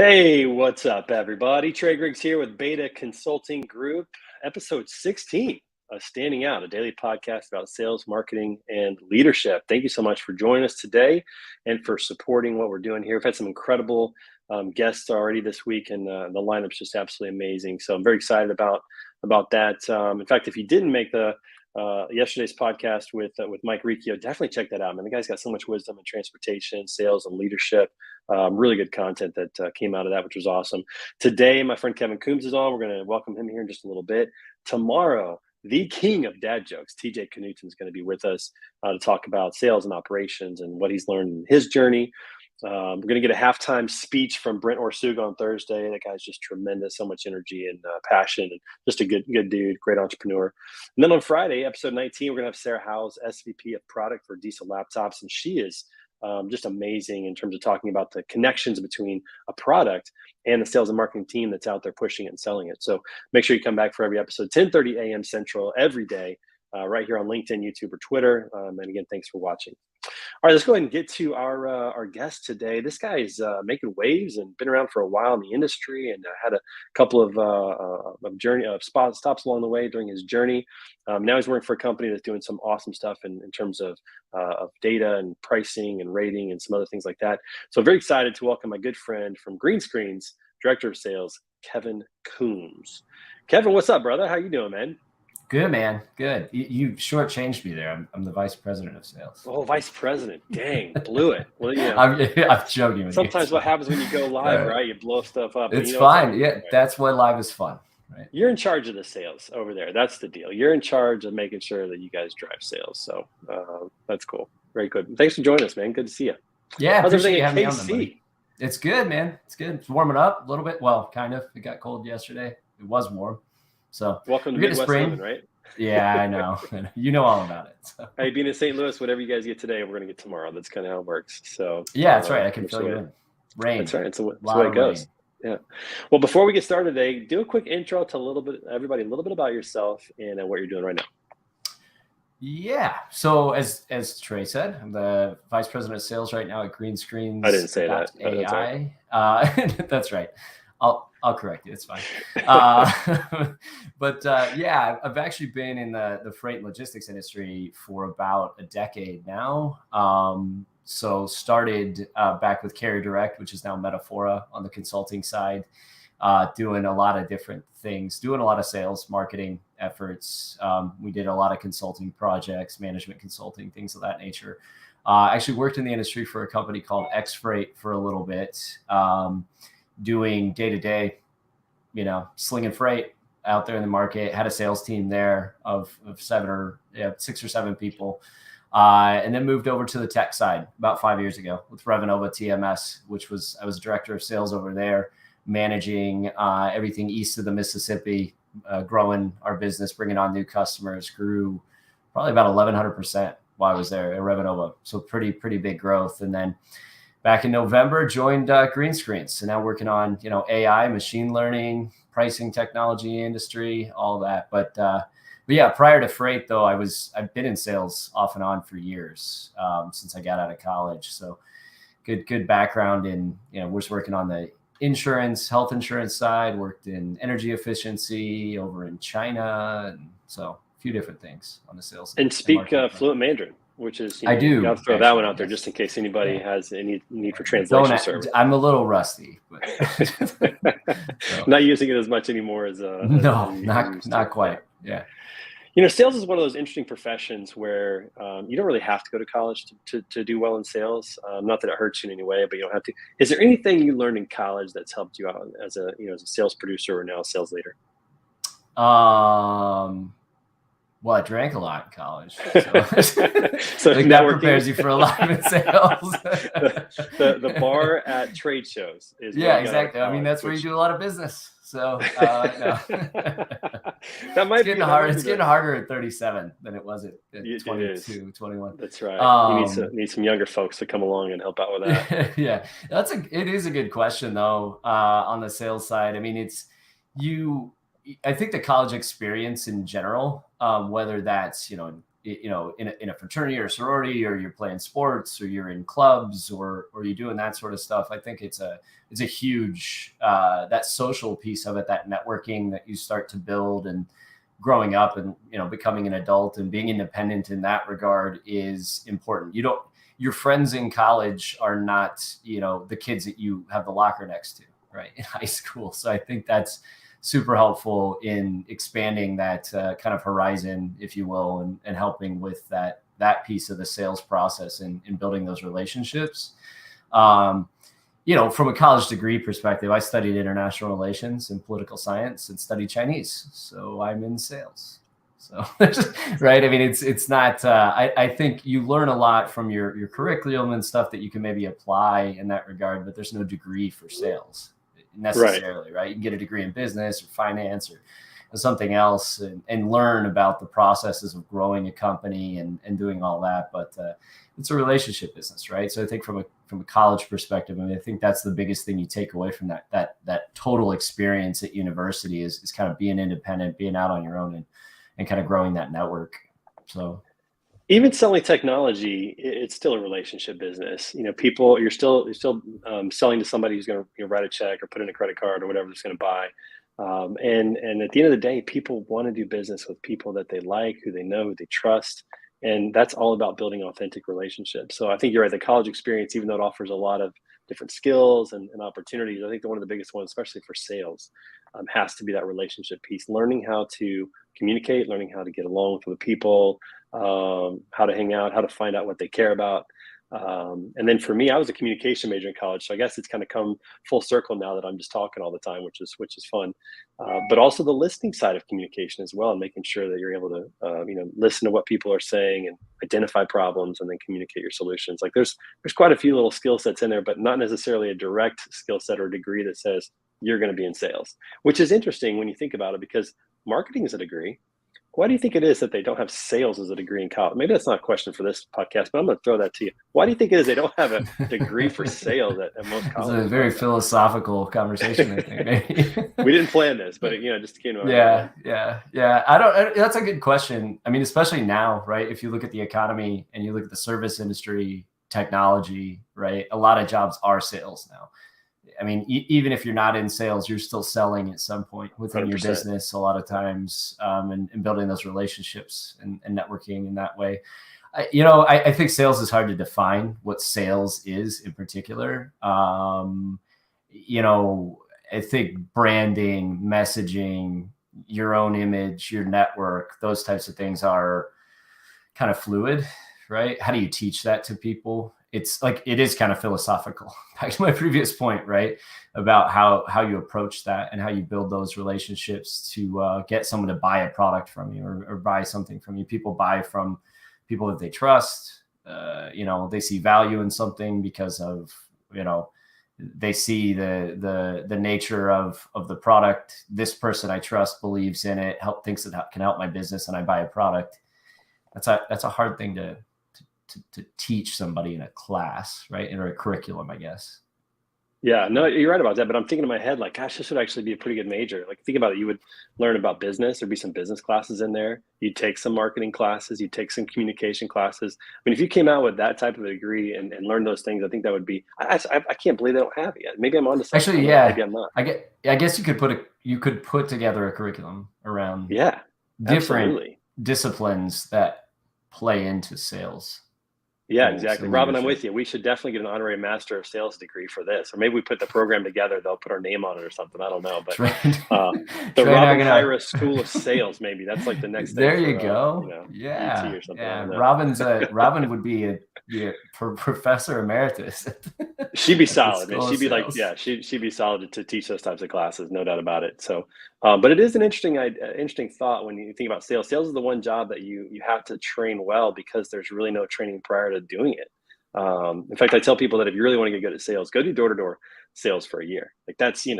Hey, what's up, everybody? Trey Griggs here with Beta Consulting Group, episode 16 of Standing Out, a daily podcast about sales, marketing, and leadership. Thank you so much for joining us today and for supporting what we're doing here. We've had some incredible guests already this week, and the lineup's just absolutely amazing. So I'm very excited about that. In fact, if you didn't make the yesterday's podcast with Mike Riccio, definitely check that out, man. The guy's got so much wisdom in transportation, sales, and leadership. Really good content that came out of that, which was awesome. Today, my friend Kevin Coomes is on. We're going to welcome him here in just a little bit. Tomorrow, the king of dad jokes, TJ Knutson, is going to be with us to talk about sales and operations and what he's learned in his journey. We're going to get a halftime speech from Brent Orsuga on Thursday. That guy's just tremendous, so much energy and passion, and just a good dude, great entrepreneur. And then on Friday, episode 19, we're going to have Sarah Howes, SVP of product for Diesel Laptops, and she is just amazing in terms of talking about the connections between a product and the sales and marketing team that's out there pushing it and selling it. So make sure you come back for every episode, 10:30 a.m. Central every day, right here on LinkedIn, YouTube, or Twitter. And again, thanks for watching. All right, let's go ahead and get to our guest today. This guy is making waves and been around for a while in the industry, and had a couple of stops along the way during his journey. Now he's working for a company that's doing some awesome stuff in terms of data and pricing and rating and some other things like that. So very excited to welcome my good friend from Greenscreens, Director of Sales, Kevin Coomes. Kevin, what's up, brother? How you doing, man? Good, man. Good. You shortchanged me there. I'm the vice president of sales. Oh, vice president. Dang, blew it. Well, you know, I'm joking with sometimes what happens when you go live, right? You blow stuff up. It's fine. Yeah, that's why live is fun, right? You're in charge of the sales over there. That's the deal. You're in charge of making sure that you guys drive sales. So that's cool. Very good. Thanks for joining us, man. Good to see you. Yeah, how's everything in KC? It's good, man. It's good. It's warming up a little bit. Well, kind of. It got cold yesterday. It was warm. So welcome to Midwest living, right? Yeah, I know. You know all about it. So. Hey, being in St. Louis, whatever you guys get today, we're going to get tomorrow. That's kind of how it works. So yeah, that's right. I can fill you in. Rain. That's right. It's the way it goes. Yeah. Well, before we get started today, do a quick intro to everybody a little bit about yourself and what you're doing right now. Yeah. So as Trey said, I'm the vice president of sales right now at Greenscreens. I didn't say that. AI. That's right. I'll correct you. It's fine. But I've actually been in the freight and logistics industry for about a decade now. So started back with Carrier Direct, which is now Metaphora on the consulting side, doing a lot of different things, doing a lot of sales, marketing efforts. We did a lot of consulting projects, management consulting, things of that nature. Actually worked in the industry for a company called X Freight for a little bit. Doing day-to-day, slinging freight out there in the market. Had a sales team there of 6 or 7 people, and then moved over to the tech side about 5 years ago with Revenova TMS, I was director of sales over there, managing everything east of the Mississippi, growing our business, bringing on new customers. Grew probably about 1,100% while I was there at Revenova. So pretty big growth, and then. Back in November, joined Greenscreens. So now working on, AI, machine learning, pricing technology industry, all that. But yeah, prior to freight though, I've been in sales off and on for years since I got out of college. So good background in, was working on the health insurance side, worked in energy efficiency over in China. And so a few different things on the sales. And speak fluent Mandarin. Which is, I do. You got to throw that one out there just in case anybody has any need for translation service. I'm a little rusty, but so. Not using it as much anymore as not quite. Yeah. Sales is one of those interesting professions where you don't really have to go to college to do well in sales. Not that it hurts you in any way, but you don't have to. Is there anything you learned in college that's helped you out as a sales producer or now a sales leader? Well, I drank a lot in college, so that prepares you for a lot in sales. the bar at trade shows is exactly. I mean, that's where you do a lot of business. So no. That might getting hard. It's getting harder at 37 than it was at 22, 21. That's right. You need some younger folks to come along and help out with that. Yeah, it is a good question though. On the sales side, I mean, I think the college experience in general, whether that's, in a fraternity or sorority, or you're playing sports, or you're in clubs, or you're doing that sort of stuff. I think it's a huge, that social piece of it, that networking that you start to build, and growing up and, becoming an adult and being independent in that regard is important. Your friends in college are not, the kids that you have the locker next to, right, in high school. So I think that's super helpful in expanding that kind of horizon, if you will, and helping with that piece of the sales process and building those relationships. From a college degree perspective, I studied international relations and political science and studied Chinese. So I'm in sales. So, right. I mean, it's not, I think you learn a lot from your curriculum and stuff that you can maybe apply in that regard, but there's no degree for sales necessarily, right? You can get a degree in business or finance or something else and learn about the processes of growing a company and doing all that. But it's a relationship business, right? So I think from a college perspective, I mean, I think that's the biggest thing you take away from that total experience at university is kind of being independent, being out on your own and kind of growing that network. So even selling technology, it's still a relationship business. People, you're still selling to somebody who's going to write a check or put in a credit card or whatever they're going to buy. And at the end of the day, people want to do business with people that they like, who they know, who they trust. And that's all about building authentic relationships. So I think you're right. The college experience, even though it offers a lot of different skills and opportunities, I think one of the biggest ones, especially for sales, has to be that relationship piece. Learning how to communicate, learning how to get along with other people, how to hang out, how to find out what they care about. And then for me, I was a communication major in college, so I guess it's kind of come full circle now that I'm just talking all the time, which is fun. But also the listening side of communication as well, and making sure that you're able to listen to what people are saying and identify problems and then communicate your solutions. Like there's quite a few little skill sets in there, but not necessarily a direct skill set or degree that says you're going to be in sales, which is interesting when you think about it, because marketing is a degree. Why do you think it is that they don't have sales as a degree in college? Maybe that's not a question for this podcast, but I'm going to throw that to you. Why do you think it is they don't have a degree for sales at most colleges? It's a very philosophical conversation, I think. Maybe. We didn't plan this, but just came to my mind. Yeah. That's a good question. I mean, especially now, right? If you look at the economy and you look at the service industry, technology, right? A lot of jobs are sales now. I mean, even if you're not in sales, you're still selling at some point within 100%. Your business a lot of times, and building those relationships and networking in that way. I think sales is hard to define what sales is in particular. I think branding, messaging, your own image, your network, those types of things are kind of fluid, right? How do you teach that to people? It's like, it is kind of philosophical, back to my previous point, right? About how you approach that and how you build those relationships to get someone to buy a product from you or buy something from you. People buy from people that they trust. They see value in something because of, they see the nature of the product. This person I trust believes in it, thinks it can help my business, and I buy a product. That's a hard thing to teach somebody in a class, right? Or a curriculum, I guess. Yeah, no, you're right about that. But I'm thinking in my head, like, gosh, this would actually be a pretty good major. Like, think about it. You would learn about business. There'd be some business classes in there. You'd take some marketing classes. You'd take some communication classes. I mean, if you came out with that type of a degree and learned those things, I think that would be, I can't believe they don't have it yet. Maybe I'm onto something. Actually, yeah. Maybe I'm not. I guess you could put together a curriculum around different disciplines that play into sales. Yeah, exactly. Robin, I'm with you. We should definitely get an honorary master of sales degree for this. Or maybe we put the program together. They'll put our name on it or something. I don't know. But the Robin Hyra School of Sales, maybe. That's like the next thing. There you go. Yeah. or something. Yeah. Robin would be a professor emeritus. She'd be solid, man. She'd be like, she'd be solid to teach those types of classes, no doubt about it. So, but it is an interesting thought when you think about sales. Sales is the one job that you have to train well, because there's really no training prior to doing it. In fact, I tell people that if you really want to get good at sales, go do door-to-door sales for a year. Like that's, you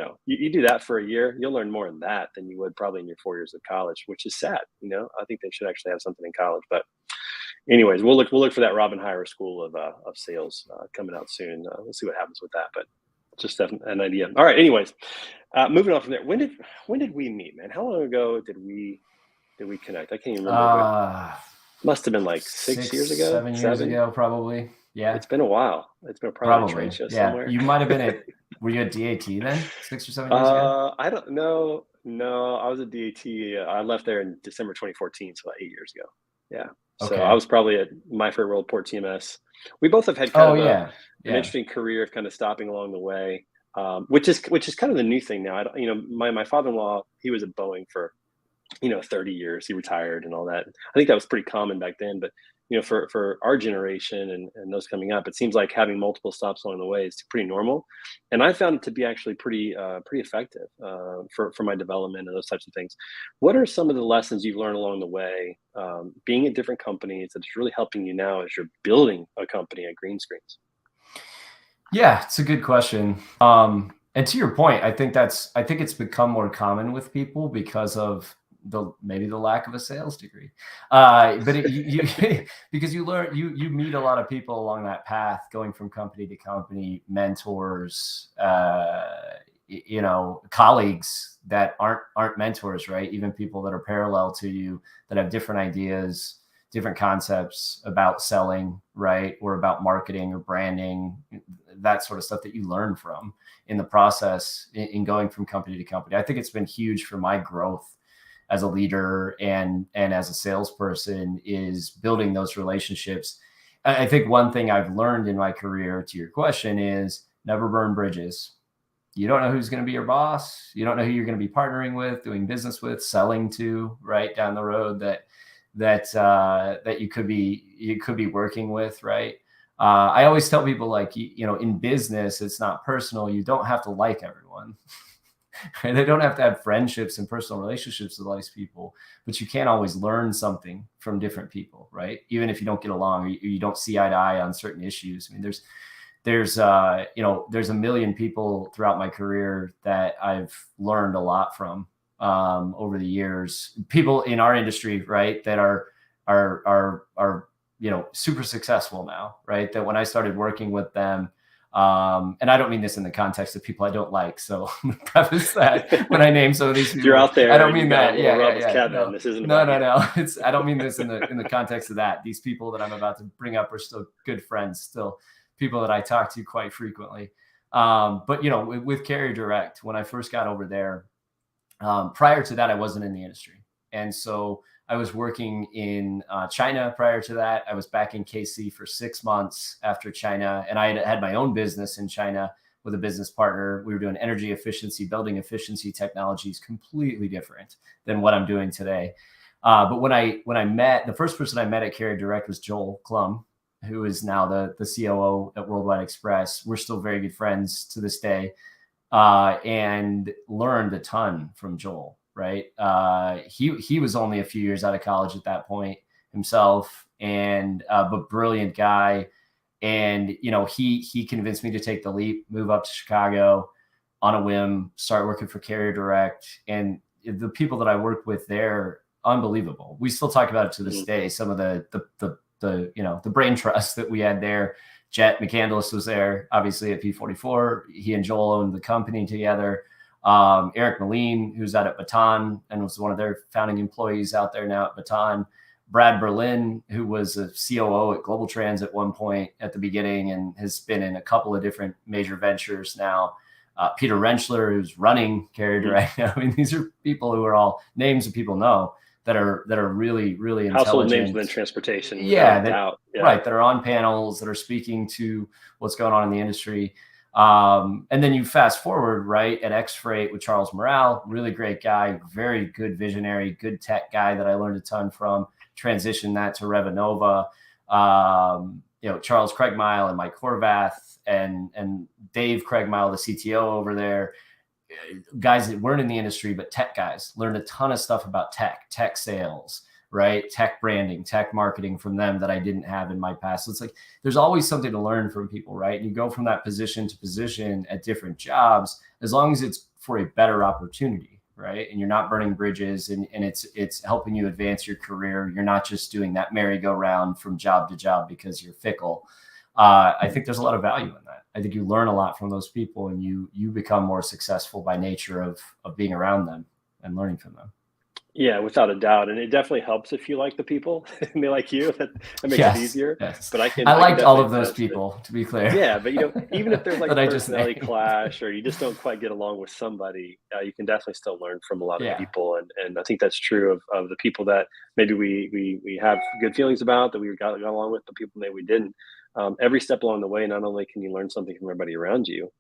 do that for a year, you'll learn more in that than you would probably in your 4 years of college, which is sad. I think they should actually have something in college, but anyways, we'll look for that Robin Hyra School of Sales coming out soon. We'll see what happens with that, but just an idea. All right. Anyways, moving on from there. When did we meet, man? How long ago did we connect? I can't even remember. Must have been like 6 years ago, 7 years ago, probably. Yeah, It's been a while. It's been probably a trade probably. show Yeah, somewhere. you might have been at. Were you at DAT then? 6 or 7 years ago? I don't know. No, I was at DAT. I left there in December 2014, so about 8 years ago. Yeah. So I Okay. was probably at My Fair World Port TMS. We both have had kind Oh of yeah, an yeah. interesting career of kind of stopping along the way, which is kind of the new thing now. I don't, my father-in-law, he was at Boeing for 30 years. He retired and all that. I think that was pretty common back then, but for our generation and those coming up, it seems like having multiple stops along the way is pretty normal. And I found it to be actually pretty effective for my development and those types of things. What are some of the lessons you've learned along the way, being at different companies, that's really helping you now as you're building a company at Greenscreens? Yeah, it's a good question. And to your point, I think it's become more common with people because of maybe the lack of a sales degree. But you because you learn, you meet a lot of people along that path, going from company to company, mentors, colleagues that aren't mentors, right? Even people that are parallel to you, that have different ideas, different concepts about selling, right? Or about marketing or branding, that sort of stuff that you learn from in the process in going from company to company. I think it's been huge for my growth as a leader and as a salesperson, is building those relationships. I think one thing I've learned in my career, to your question, is never burn bridges. You don't know who's going to be your boss. You don't know who you're going to be partnering with, doing business with, selling to, right down the road, that you could be working with, right? I always tell people, like, in business, it's not personal. You don't have to like everyone. Right? They don't have to have friendships and personal relationships with all these people, but you can always learn something from different people, right? Even if you don't get along, or you don't see eye to eye on certain issues. I mean, there's a million people throughout my career that I've learned a lot from over the years. People in our industry, right, that are super successful now, right? That when I started working with them, and I don't mean this in the context of people I don't like. So I'm gonna preface that when I name some of these If you're people, out there I don't and you mean got a that. little Yeah, rub yeah, with yeah. Kevin, No, this isn't no, about no, you. no. I don't mean this in the context of that. These people that I'm about to bring up are still good friends, still people that I talk to quite frequently. But with Carrier Direct, when I first got over there, prior to that, I wasn't in the industry. And so I was working in China prior to that. I was back in KC for 6 months after China. And I had my own business in China with a business partner. We were doing energy efficiency, building efficiency technologies, completely different than what I'm doing today. But when I met, the first person I met at Carrier Direct was Joel Klum, who is now the COO at Worldwide Express. We're still very good friends to this day. And learned a ton from Joel, right? He was only a few years out of college at that point himself, and but brilliant guy. And he convinced me to take the leap, move up to Chicago on a whim, start working for Carrier Direct. And the people that I worked with there, unbelievable. We still talk about it to this day. Some of the brain trust that we had there. Jet McCandless was there, obviously, at P44. He and Joel owned the company together. Eric Moline, who's out at Baton and was one of their founding employees out there now at Baton. Brad Berlin, who was a COO at Global Trans at one point at the beginning and has been in a couple of different major ventures now. Peter Rentschler, who's running Carrier Direct now. I mean, these are people who are all names that people know, that are really, really intelligent. Household names within transportation. Yeah, doubt. Yeah. Right. That are on panels, that are speaking to what's going on in the industry. And then you fast forward, right, at X Freight with Charles Morale, really great guy, very good visionary, good tech guy that I learned a ton from. Transitioned that to Revanova. Charles Craigmile and Mike Horvath and Dave Craigmile, the CTO over there. Guys that weren't in the industry, but tech guys, learned a ton of stuff about tech sales, right? Tech branding, tech marketing from them that I didn't have in my past. So it's like, there's always something to learn from people, right? And you go from that position to position at different jobs, as long as it's for a better opportunity, right? And you're not burning bridges and it's helping you advance your career. You're not just doing that merry-go-round from job to job because you're fickle. I think there's a lot of value in that. I think you learn a lot from those people, and you become more successful by nature of being around them and learning from them. Yeah, without a doubt, and it definitely helps if you like the people and they like you. That makes it Yes, easier. yes. But I I can liked all definitely of those attest that. people, to be clear, Yeah, but even if there's like a that I just personality named. clash or you just don't quite get along with somebody, you can definitely still learn from a lot of Yeah. people, and I think that's true of the people that maybe we have good feelings about that we got along with, the people maybe we didn't. Every step along the way, not only can you learn something from everybody around you,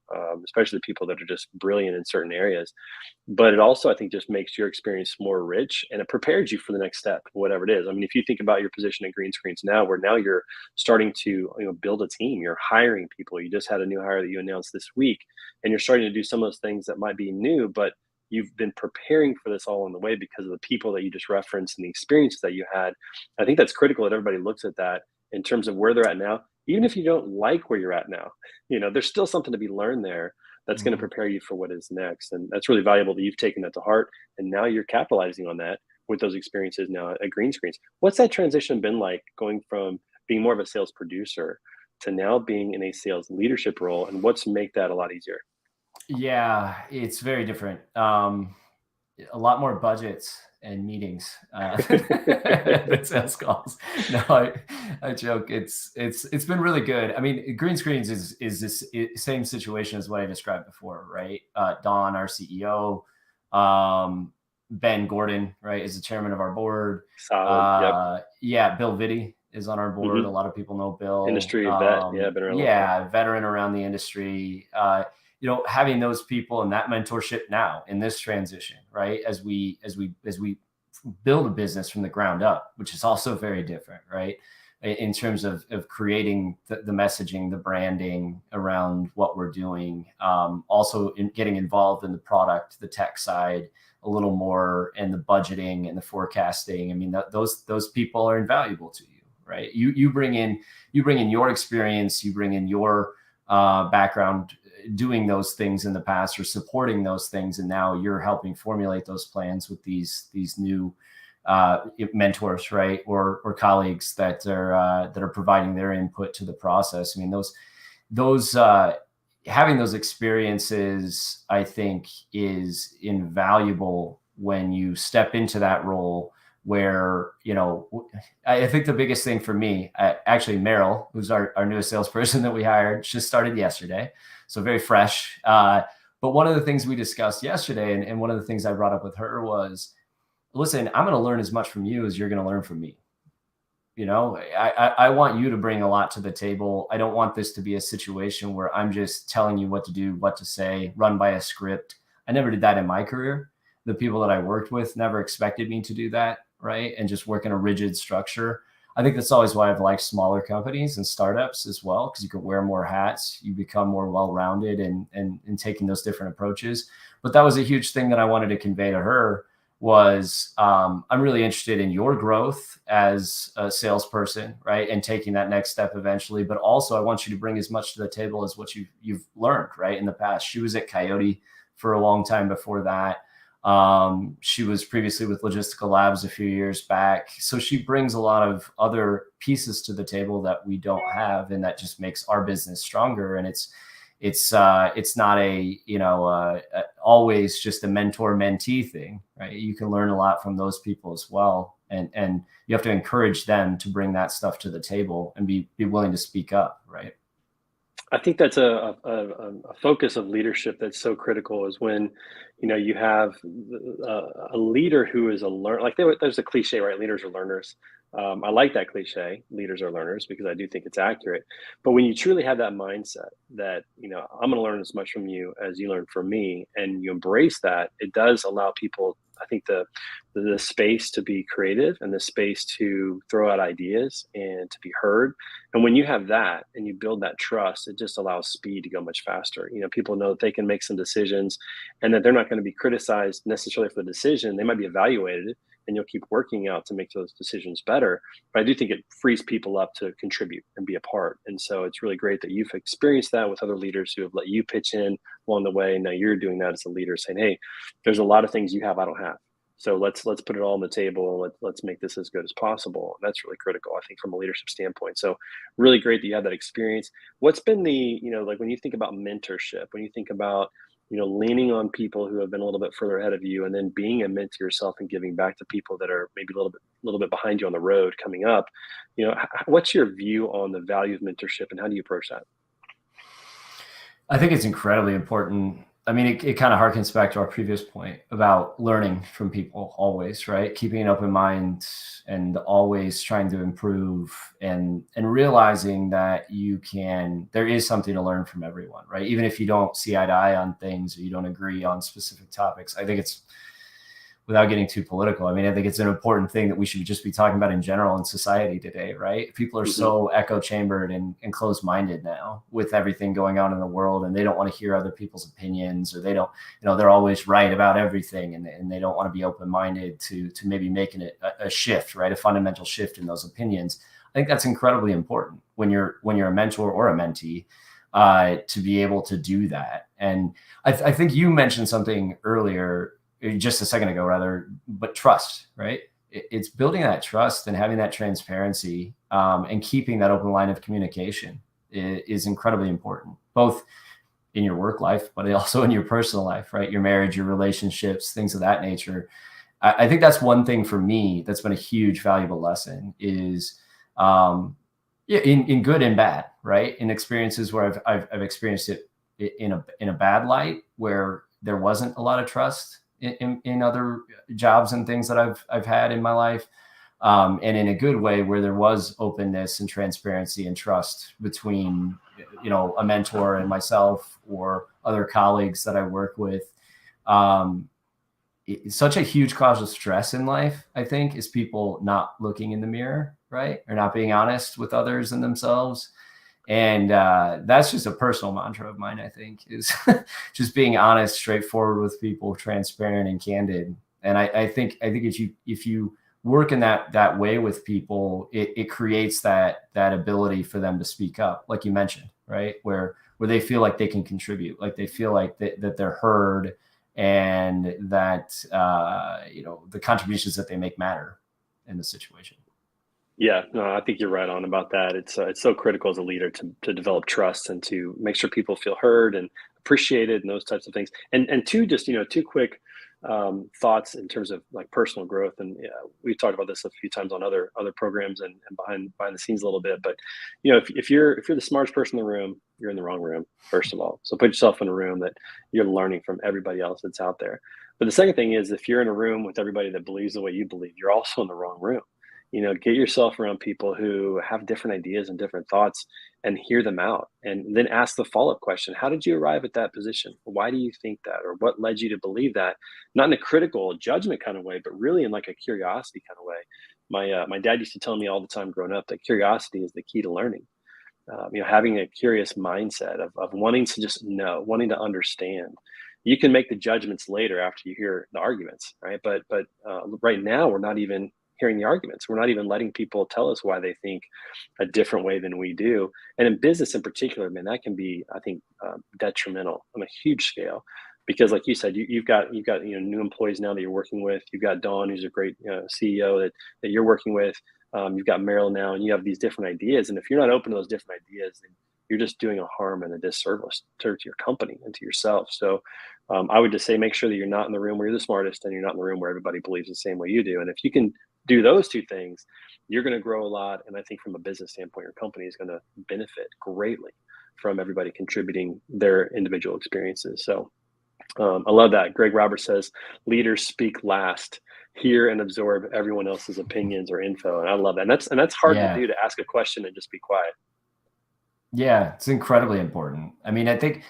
especially the people that are just brilliant in certain areas, but it also, I think, just makes your experience more rich and it prepares you for the next step, whatever it is. I mean, if you think about your position at Greenscreens now, where now you're starting to build a team, you're hiring people. You just had a new hire that you announced this week, and you're starting to do some of those things that might be new, but you've been preparing for this all on the way because of the people that you just referenced and the experiences that you had. I think that's critical that everybody looks at that in terms of where they're at now. Even if you don't like where you're at now, there's still something to be learned there that's going to Mhm. prepare you for what is next. And that's really valuable that you've taken that to heart. And now you're capitalizing on that with those experiences now at Greenscreens. What's that transition been like going from being more of a sales producer to now being in a sales leadership role? And what's make that a lot easier? Yeah, it's very different. A lot more budgets and meetings than sales calls. No, I joke. It's been really good. I mean, Greenscreens is this same situation as what I described before, right? Don, our CEO, Ben Gordon, right, is the chairman of our board. Solid. Yep. Yeah, Bill Vitti is on our board. A Hmm. lot of people know Bill. Industry vet. Yeah, been around a long time. Yeah, veteran around the industry. Having those people and that mentorship now in this transition, right? As we build a business from the ground up, which is also very different, right? In terms of creating the messaging, the branding around what we're doing, also in getting involved in the product, the tech side a little more, and the budgeting and the forecasting. I mean, those people are invaluable to you, right? You bring in your experience, you bring in your background doing those things in the past or supporting those things, and now you're helping formulate those plans with these new mentors, right, or colleagues that are providing their input to the process. I mean, those having those experiences, I think, is invaluable when you step into that role where, I think the biggest thing for me, actually, Meryl, who's our newest salesperson that we hired, just started yesterday, so very fresh. But one of the things we discussed yesterday, and one of the things I brought up with her was, listen, I'm going to learn as much from you as you're going to learn from me. I want you to bring a lot to the table. I don't want this to be a situation where I'm just telling you what to do, what to say, run by a script. I never did that in my career. The people that I worked with never expected me to do that, right? And just work in a rigid structure. I think that's always why I've liked smaller companies and startups as well, because you can wear more hats, you become more well-rounded and taking those different approaches. But that was a huge thing that I wanted to convey to her was, I'm really interested in your growth as a salesperson, right? And taking that next step eventually. But also, I want you to bring as much to the table as what you've learned, right, in the past. She was at Coyote for a long time before that. She was previously with Logistical Labs a few years back. So she brings a lot of other pieces to the table that we don't have, and that just makes our business stronger. And it's not always just a mentor mentee thing, right? You can learn a lot from those people as well, and you have to encourage them to bring that stuff to the table and be willing to speak up, right? I think that's a focus of leadership that's so critical is when, you have a leader who is a learner. Like there's a cliche, right? Leaders are learners. I like that cliche, leaders are learners, because I do think it's accurate. But when you truly have that mindset that, I'm going to learn as much from you as you learn from me, and you embrace that, it does allow people, I think, the space to be creative and the space to throw out ideas and to be heard. And when you have that and you build that trust, it just allows speed to go much faster. People know that they can make some decisions and that they're not going to be criticized necessarily for the decision. They might be evaluated, and you'll keep working out to make those decisions better. But I do think it frees people up to contribute and be a part. And so it's really great that you've experienced that with other leaders who have let you pitch in along the way. Now you're doing that as a leader, saying, "Hey, there's a lot of things you have I don't have. So let's put it all on the table, and let's make this as good as possible." And that's really critical, I think, from a leadership standpoint. So really great that you had that experience. What's been the, like when you think about mentorship, when you think about leaning on people who have been a little bit further ahead of you, and then being a mentor yourself and giving back to people that are maybe a little bit behind you on the road coming up. What's your view on the value of mentorship, and how do you approach that? I think it's incredibly important. I mean, it kind of harkens back to our previous point about learning from people always, right? Keeping an open mind and always trying to improve, and realizing that there is something to learn from everyone, right? Even if you don't see eye to eye on things, or you don't agree on specific topics. I think it's, without getting too political, I mean, I think it's an important thing that we should just be talking about in general in society today, right? People are so echo chambered and closed-minded now with everything going on in the world, and they don't want to hear other people's opinions, or they don't, they're always right about everything, and they don't want to be open-minded to maybe making it a shift, right? A fundamental shift in those opinions. I think that's incredibly important when you're a mentor or a mentee, to be able to do that. And I think you mentioned something earlier, just a second ago rather, but trust, right? It's building that trust and having that transparency, and keeping that open line of communication is incredibly important, both in your work life, but also in your personal life, right? Your marriage, your relationships, things of that nature. I think that's one thing for me that's been a huge valuable lesson is, in good and bad, right? In experiences where I've experienced it in a bad light, where there wasn't a lot of trust in other jobs and things that I've had in my life, and in a good way where there was openness and transparency and trust between a mentor and myself, or other colleagues that I work with. It's such a huge cause of stress in life, I think, is people not looking in the mirror, right? Or not being honest with others and themselves. And that's just a personal mantra of mine, I think, is just being honest, straightforward with people, transparent and candid. And I think if you work in that way with people, it creates that ability for them to speak up, like you mentioned, right? Where they feel like they can contribute, like they feel like that they're heard, and that the contributions that they make matter in the situation. Yeah, no, I think you're right on about that. It's so critical as a leader to develop trust and to make sure people feel heard and appreciated and those types of things. And two, just two quick thoughts in terms of like personal growth. And we've talked about this a few times on other programs and behind the scenes a little bit. But if you're the smartest person in the room, you're in the wrong room, first of all. So put yourself in a room that you're learning from everybody else that's out there. But the second thing is, if you're in a room with everybody that believes the way you believe, you're also in the wrong room. Get yourself around people who have different ideas and different thoughts, and hear them out, and then ask the follow-up question. How did you arrive at that position? Why do you think that? Or what led you to believe that? Not in a critical judgment kind of way, but really in like a curiosity kind of way. My dad used to tell me all the time growing up that curiosity is the key to learning. Having a curious mindset of wanting to just know, wanting to understand. You can make the judgments later after you hear the arguments, right? But right now we're not even hearing the arguments. We're not even letting people tell us why they think a different way than we do. And in business in particular, man, that can be, I think, detrimental on a huge scale. Because like you said, you've got new employees now that you're working with. You've got Dawn, who's a great CEO that you're working with. You've got Meryl now, and you have these different ideas. And if you're not open to those different ideas, then you're just doing a harm and a disservice to your company and to yourself. So I would just say, make sure that you're not in the room where you're the smartest, and you're not in the room where everybody believes the same way you do. And if you can do those two things, you're going to grow a lot. And I think from a business standpoint, your company is going to benefit greatly from everybody contributing their individual experiences. So I love that. Greg Roberts says, leaders speak last, hear and absorb everyone else's opinions or info. And I love that. And that's hard to do, to ask a question and just be quiet. Yeah, it's incredibly important. I mean, I think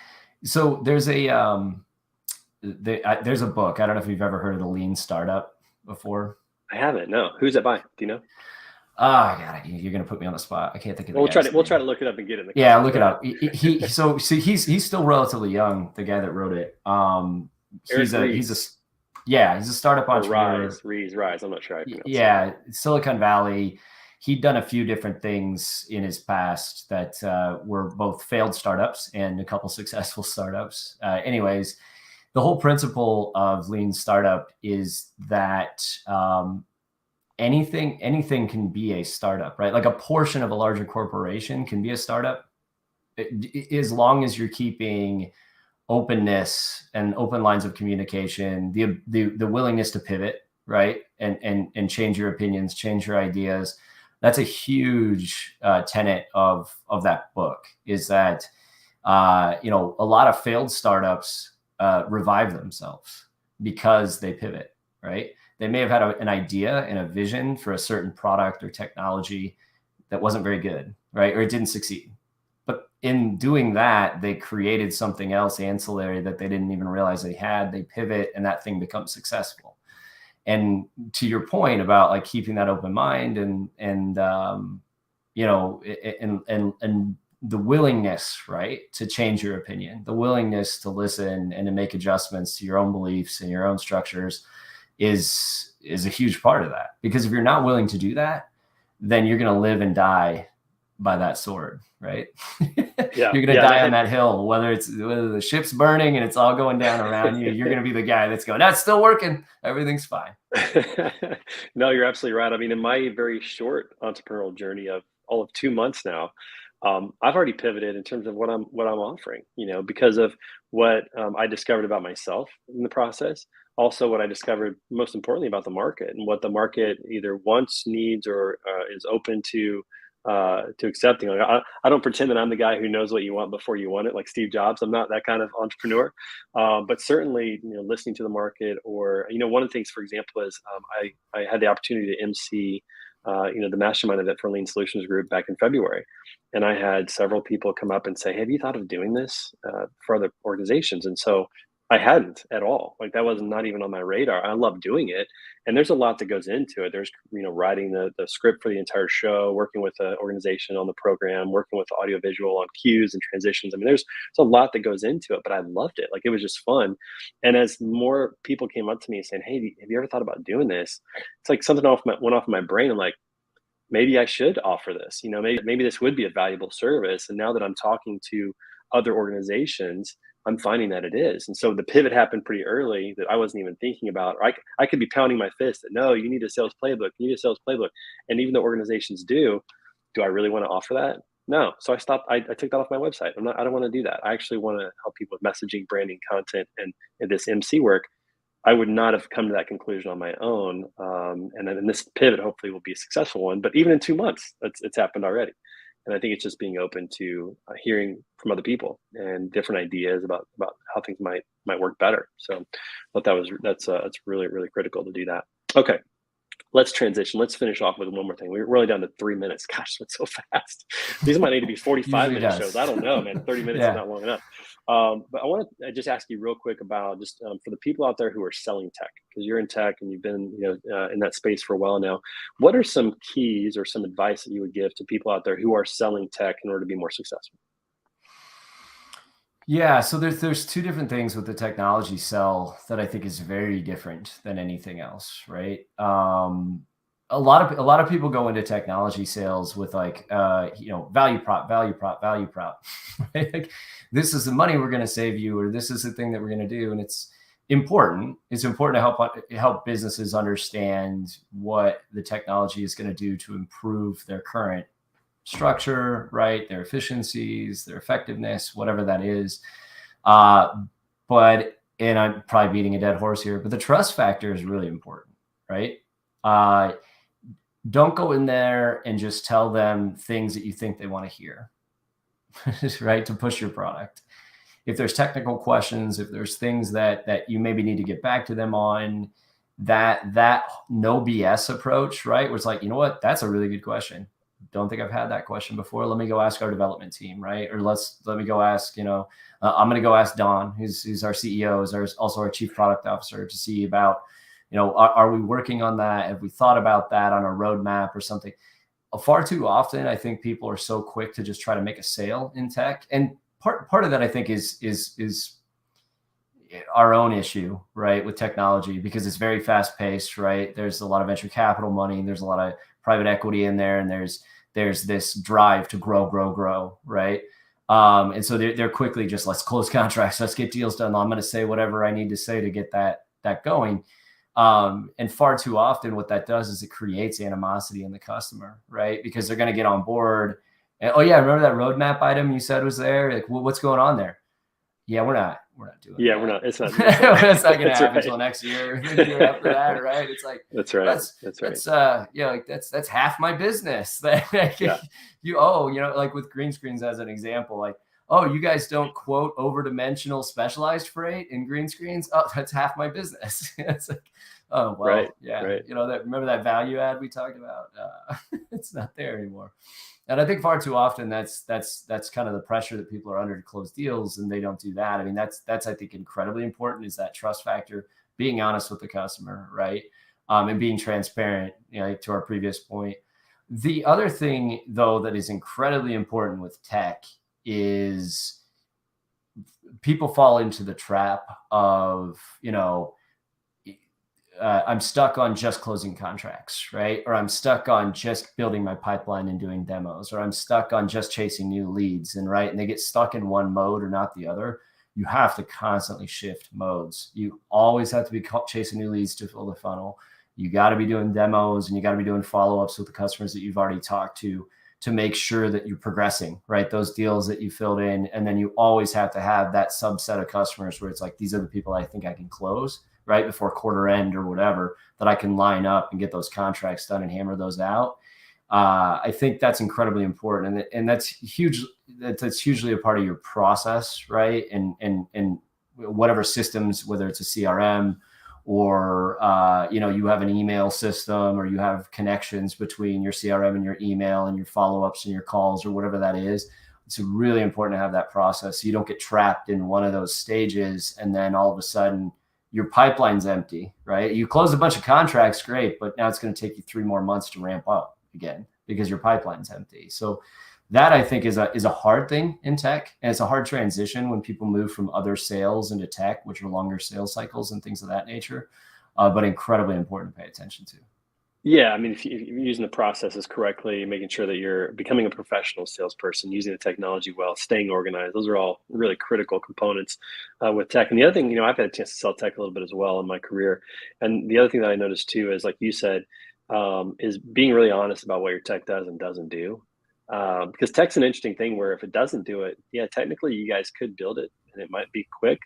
so. There's a book. I don't know if you've ever heard of the Lean Startup before. I haven't. No. Who's it by? Do you know? Oh God, you're gonna put me on the spot. I can't think of it. We'll try to look it up and get it in the comments. Look it up. He's still relatively young. The guy that wrote it. He's a startup entrepreneur. Rise. I'm not sure. Silicon Valley. He'd done a few different things in his past that were both failed startups and a couple successful startups. Anyways, the whole principle of Lean Startup is that anything can be a startup, right? Like a portion of a larger corporation can be a startup, as long as you're keeping openness and open lines of communication, the willingness to pivot, right, and change your opinions, change your ideas. That's a huge tenet of that book. Is that a lot of failed startups revive themselves because they pivot, right? They may have had an idea and a vision for a certain product or technology that wasn't very good, right? Or it didn't succeed. But in doing that, they created something else ancillary that they didn't even realize they had. They pivot and that thing becomes successful. And to your point about like keeping that open mind and the willingness, right, to change your opinion, the willingness to listen and to make adjustments to your own beliefs and your own structures is a huge part of that. Because if you're not willing to do that, then you're going to live and die by that sword, right? Yeah. You're going to die on that hill, whether the ship's burning and it's all going down around you. You're going to be the guy that's going, that's still working. Everything's fine. No, you're absolutely right. I mean, in my very short entrepreneurial journey of all of 2 months now, I've already pivoted in terms of what I'm offering, because of what I discovered about myself in the process. Also, what I discovered most importantly about the market and what the market either wants, needs, or is open to accepting. Like, I don't pretend that I'm the guy who knows what you want before you want it, like Steve Jobs. I'm not that kind of entrepreneur, but certainly, listening to the market, or one of the things, for example, is I had the opportunity to MC, the mastermind event for Lean Solutions Group back in February, and I had several people come up and say, "Hey, have you thought of doing this for other organizations?" And so I hadn't at all. Like, that was not even on my radar. I love doing it, and there's a lot that goes into it. There's writing the script for the entire show, working with the organization on the program, working with the audiovisual on cues and transitions. I mean, there's a lot that goes into it, but I loved it. Like, it was just fun. And as more people came up to me saying, "Hey, have you ever thought about doing this?" It's like something went off my brain. I'm like, maybe I should offer this. Maybe this would be a valuable service. And now that I'm talking to other organizations, I'm finding that it is. And so the pivot happened pretty early that I wasn't even thinking about. Or I could be pounding my fist that, no, you need a sales playbook. You need a sales playbook. And even though organizations do I really want to offer that? No. So I stopped. I took that off my website. I don't want to do that. I actually want to help people with messaging, branding, content, and this MC work. I would not have come to that conclusion on my own. And then this pivot hopefully will be a successful one. But even in 2 months, it's happened already. And I think it's just being open to hearing from other people and different ideas about how things might work better. So I thought that's really, really critical to do that. Okay. Let's transition. Let's finish off with one more thing. We're really down to 3 minutes. Gosh, went so fast. These might need to be 45-minute shows. I don't know, man. 30 minutes is not long enough. But I want to just ask you real quick about just for the people out there who are selling tech, because you're in tech and you've been in that space for a while now. What are some keys or some advice that you would give to people out there who are selling tech in order to be more successful? Yeah, so there's two different things with the technology sell that I think is very different than anything else, right? A lot of people go into technology sales with like value prop, right? Like, this is the money we're going to save you, or this is the thing that we're going to do, and it's important. It's important to help businesses understand what the technology is going to do to improve their current structure, right? Their efficiencies, their effectiveness, whatever that is. But I'm probably beating a dead horse here, but the trust factor is really important, right? Don't go in there and just tell them things that you think they want to hear, right? To push your product. If there's technical questions, if there's things that you maybe need to get back to them on, that no BS approach, right? Where it's like, you know what, that's a really good question. Don't think I've had that question before. Let me go ask our development team, right? Or let me go ask, I'm going to go ask Don, who's our CEO, is also our chief product officer, to see about, are we working on that? Have we thought about that on a roadmap or something? Far too often, I think people are so quick to just try to make a sale in tech. And part of that, I think, is our own issue, right, with technology, because it's very fast paced, right? There's a lot of venture capital money, there's a lot of private equity in there, and there's this drive to grow, right? And so they're quickly just, let's close contracts, let's get deals done. I'm going to say whatever I need to say to get that going. And far too often what that does is it creates animosity in the customer, right? Because they're going to get on board and, oh yeah, remember that roadmap item you said was there? Like, well, what's going on there? Yeah, we're not doing Yeah, that. we're not. It's not. It's not gonna happen right. until next year, the year after that, right? It's like That's right. that's like that's half my business. Yeah. Like with Greenscreens as an example, like, oh, you guys don't quote over-dimensional specialized freight in Greenscreens? Oh, that's half my business. It's like, oh well, Right. yeah. Right. Remember that value add we talked about? It's not there anymore. And I think far too often that's kind of the pressure that people are under to close deals, and they don't do that. I mean, that's I think incredibly important, is that trust factor, being honest with the customer, right? And being transparent, to our previous point. The other thing, though, that is incredibly important with tech is people fall into the trap of, I'm stuck on just closing contracts, right? Or I'm stuck on just building my pipeline and doing demos, or I'm stuck on just chasing new leads, and they get stuck in one mode or not the other. You have to constantly shift modes. You always have to be chasing new leads to fill the funnel. You got to be doing demos, and you got to be doing follow-ups with the customers that you've already talked to make sure that you're progressing, right? Those deals that you filled in. And then you always have to have that subset of customers where it's like, these are the people I think I can close right before quarter end or whatever, that I can line up and get those contracts done and hammer those out. I think that's incredibly important. And that's huge. That's hugely a part of your process, right? And whatever systems, whether it's a CRM or, you have an email system, or you have connections between your CRM and your email and your follow-ups and your calls, or whatever that is. It's really important to have that process so you don't get trapped in one of those stages, and then all of a sudden your pipeline's empty, right? You close a bunch of contracts, great, but now it's going to take you 3 more months to ramp up again because your pipeline's empty. So that, I think, is a hard thing in tech, and it's a hard transition when people move from other sales into tech, which are longer sales cycles and things of that nature, but incredibly important to pay attention to. Yeah, I mean, if you're using the processes correctly, making sure that you're becoming a professional salesperson, using the technology well, staying organized, those are all really critical components with tech. And the other thing, I've had a chance to sell tech a little bit as well in my career. And the other thing that I noticed too is, like you said, is being really honest about what your tech does and doesn't do. Because tech's an interesting thing where if it doesn't do it, yeah, technically you guys could build it and it might be quick,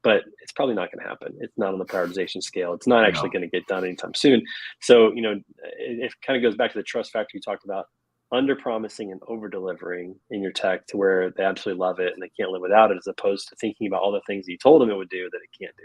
but it's probably not going to happen. It's not on the prioritization scale. It's not actually going to get done anytime soon. So, it kind of goes back to the trust factor you talked about, under promising and over delivering in your tech to where they absolutely love it and they can't live without it, as opposed to thinking about all the things that you told them it would do that it can't do.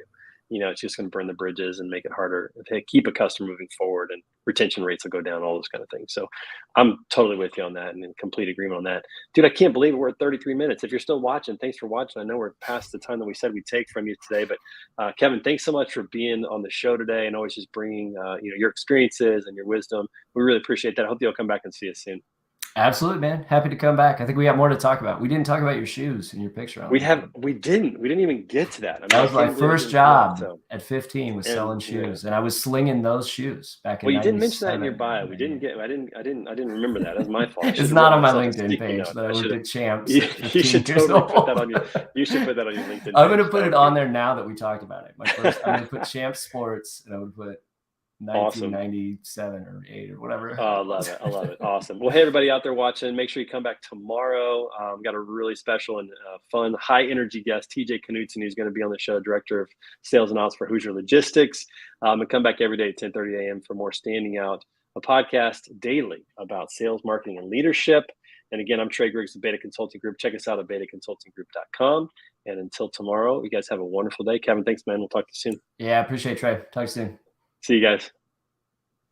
It's just going to burn the bridges and make it harder to keep a customer moving forward, and retention rates will go down, all those kind of things. So I'm totally with you on that and in complete agreement on that. Dude, I can't believe we're at 33 minutes. If you're still watching, thanks for watching. I know we're past the time that we said we'd take from you today, but Kevin, thanks so much for being on the show today and always just bringing your experiences and your wisdom. We really appreciate that. I hope you'll come back and see us soon. Absolutely, man. Happy to come back. I think we got more to talk about. We didn't talk about your shoes and your picture on them. We didn't even get to that. I mean, that was my first job at 15, was selling shoes, and I was slinging those shoes back in. Well, you didn't mention that in your bio. I didn't remember that. That's my fault. It's not on my LinkedIn page, but I worked at Champs. You should totally put that on your. You should put that on your LinkedIn. I'm going to put it on there now that we talked about it. I'm going to put Champs Sports, and I would put 1997 or 8 or whatever. Oh, I love it. Awesome. Well, hey, everybody out there watching, make sure you come back tomorrow. We've got a really special and fun, high energy guest, TJ Knutson, who's going to be on the show, Director of Sales and Ops for Hoosier Logistics. And come back every day at 10:30 a.m. for more Standing Out, a podcast daily about sales, marketing, and leadership. And again, I'm Trey Griggs of Beta Consulting Group. Check us out at betaconsultinggroup.com. And until tomorrow, you guys have a wonderful day. Kevin, thanks, man. We'll talk to you soon. Yeah, I appreciate it, Trey. Talk soon. See you guys.